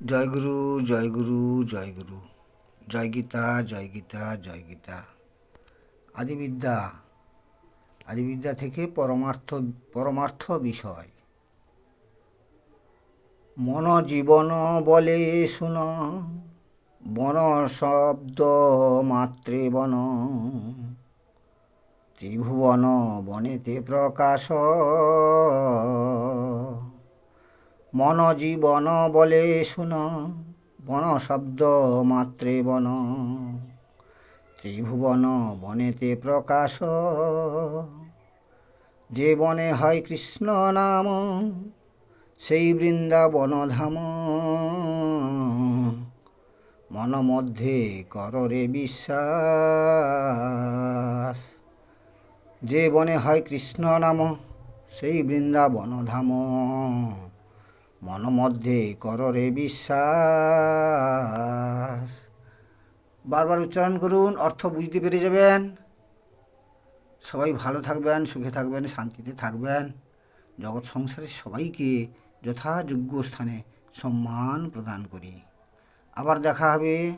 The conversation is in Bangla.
জয় গুরু, জয় গুরু, জয় গুরু, জয় গীতা, জয় গীতা, জয় গীতা। আদিবিদ্যা, আদিবিদ্যা থেকে পরমার্থ বিষয়। মন জীবন বলে শুন, বন শব্দ মাত্রে বন, ত্রিভুবন বনেতে প্রকাশ। মন জীবন বলে শুন, বন শব্দ মাত্রে বন, ত্রিভুবন বনেতে প্রকাশ। যে বনে হয় কৃষ্ণ নাম, সেই বৃন্দাবন ধাম। মন মধ্যে কররে বিশ্বাস। যে বনে হয় কৃষ্ণ নাম, সেই বৃন্দাবন ধাম। মন মধ্যে কররে বিশ্বাস। বারবার উচ্চারণ করুন, অর্থ বুঝতে পেরে যাবেন। সবাই ভালো থাকবেন, সুখে থাকবেন, শান্তিতে থাকবেন। জগৎ সংসারের সবাইকে যথাযোগ্য স্থানে সম্মান প্রদান করি। আবার দেখা হবে।